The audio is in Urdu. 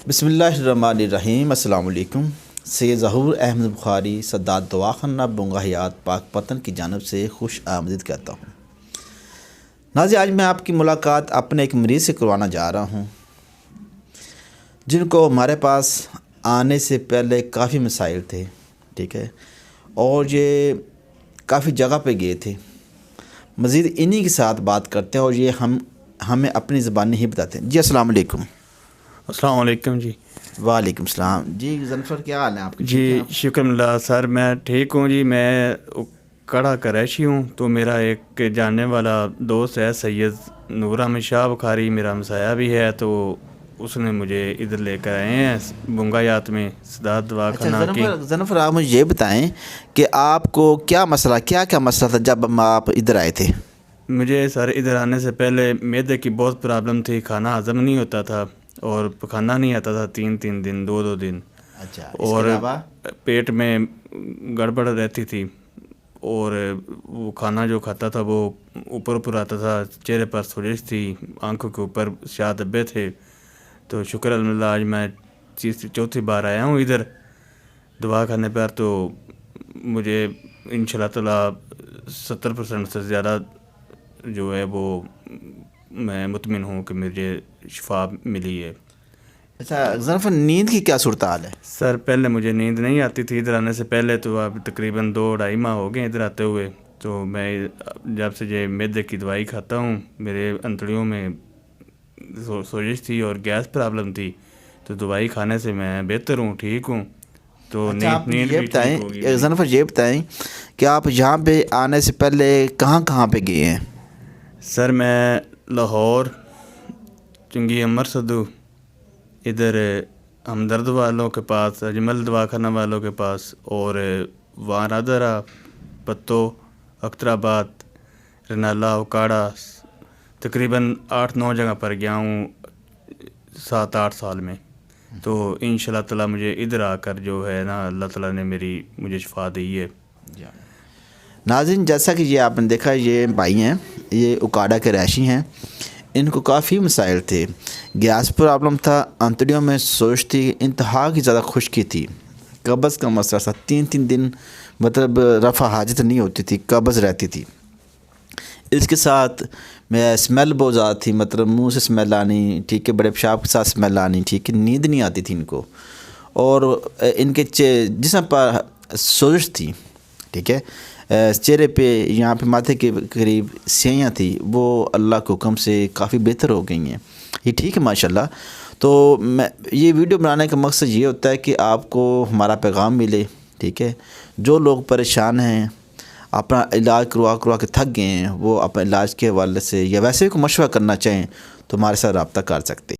بسم اللہ الرحمن الرحیم۔ السلام علیکم۔ سید ظہور احمد بخاری صداد دواخانہ بنگا حیات پاک پتن کی جانب سے خوش آمدید کہتا ہوں۔ ناظرین، آج میں آپ کی ملاقات اپنے ایک مریض سے کروانا جا رہا ہوں جن کو ہمارے پاس آنے سے پہلے کافی مسائل تھے، ٹھیک ہے، اور یہ کافی جگہ پہ گئے تھے۔ مزید انہی کے ساتھ بات کرتے ہیں اور یہ ہمیں اپنی زبانی ہی بتاتے ہیں۔ جی السلام علیکم۔ السلام علیکم جی۔ وعلیکم السلام۔ جی ظفر، کیا حال ہے آپ کے؟ جی شکر اللہ سر، میں ٹھیک ہوں جی۔ میں کڑا کریشی ہوں، تو میرا ایک جاننے والا دوست ہے سید نور احمد شاہ بخاری، میرا ہمسایہ بھی ہے، تو اس نے مجھے ادھر لے کر آئے ہیں بنگا حیات میں صداد دواخانہ کی۔ ظفر، آپ مجھے یہ بتائیں کہ آپ کو کیا مسئلہ تھا جب آپ ادھر آئے تھے؟ مجھے سر ادھر آنے سے پہلے معدے کی بہت پرابلم تھی، کھانا ہضم نہیں ہوتا تھا اور پکھانا نہیں آتا تھا، 3 دن 2 دن، اچھا، اور پیٹ میں گڑبڑ رہتی تھی، اور وہ کھانا جو کھاتا تھا وہ اوپر آتا تھا، چہرے پر سوزش تھی، آنکھوں کے اوپر شاہ دبے تھے۔ تو شکر الحمدللہ آج میں چوتھی بار آیا ہوں ادھر دواخانے پر، تو مجھے انشاءاللہ تعالی 70% سے زیادہ جو ہے وہ میں مطمئن ہوں کہ مجھے شفا ملی ہے۔ اچھا ظفر، نیند کی کیا صورتحال ہے؟ سر پہلے مجھے نیند نہیں آتی تھی ادھر آنے سے پہلے، تو اب تقریباً 2-2.5 ماہ ہو گئے ادھر آتے ہوئے۔ تو میں جب سے یہ معدے کی دوائی کھاتا ہوں، میرے انتڑیوں میں سوزش تھی اور گیس پرابلم تھی، تو دوائی کھانے سے میں بہتر ہوں، ٹھیک ہوں۔ تو آپ نیند یہ بھی بتائیں ٹھیک ہوگی۔ ظفر، یہ بتائیں کہ آپ یہاں پہ آنے سے پہلے کہاں پہ گئے ہیں؟ سر میں لاہور، چنگی امر صدو، ادھر ہمدرد والوں کے پاس، اجمل دواخانہ والوں کے پاس، اور وانادرا، پتو، اختر آباد، رنالہ، اکاڑا، تقریباً 8-9 جگہ پر گیا ہوں 7-8 سال میں۔ تو انشاءاللہ تعالی مجھے ادھر آ کر جو ہے نا اللہ تعالیٰ نے مجھے شفا دی ہے۔ ناظرین، جیسا کہ یہ آپ نے دیکھا، یہ بھائی ہیں، یہ اکاڑا کے رہائشی ہیں۔ ان کو کافی مسائل تھے، گیس پرابلم تھا، انتڑیوں میں سوزش تھی، انتہا کی زیادہ خشکی تھی، قبض کا مسئلہ تھا، 3 دن مطلب رفع حاجت نہیں ہوتی تھی، قبض رہتی تھی۔ اس کے ساتھ میں اسمیل بہت زیادہ تھی، مطلب منہ سے اسمیل آنی، ٹھیک ہے، بڑے پیشاب کے ساتھ اسمیل آنی، ٹھیک ہے، نیند نہیں آتی تھی ان کو، اور ان کے جسم پر سوزش تھی، ٹھیک ہے، چہرے پہ، یہاں پہ ماتھے کے قریب سیاں تھی، وہ اللہ کے حکم سے کافی بہتر ہو گئی ہیں، یہ ٹھیک ہے ماشاءاللہ۔ تو میں یہ ویڈیو بنانے کا مقصد یہ ہوتا ہے کہ آپ کو ہمارا پیغام ملے، ٹھیک ہے۔ جو لوگ پریشان ہیں، اپنا علاج کروا کے تھک گئے ہیں، وہ اپنے علاج کے حوالے سے یا ویسے بھی کوئی مشورہ کرنا چاہیں تو ہمارے ساتھ رابطہ کر سکتے ہیں۔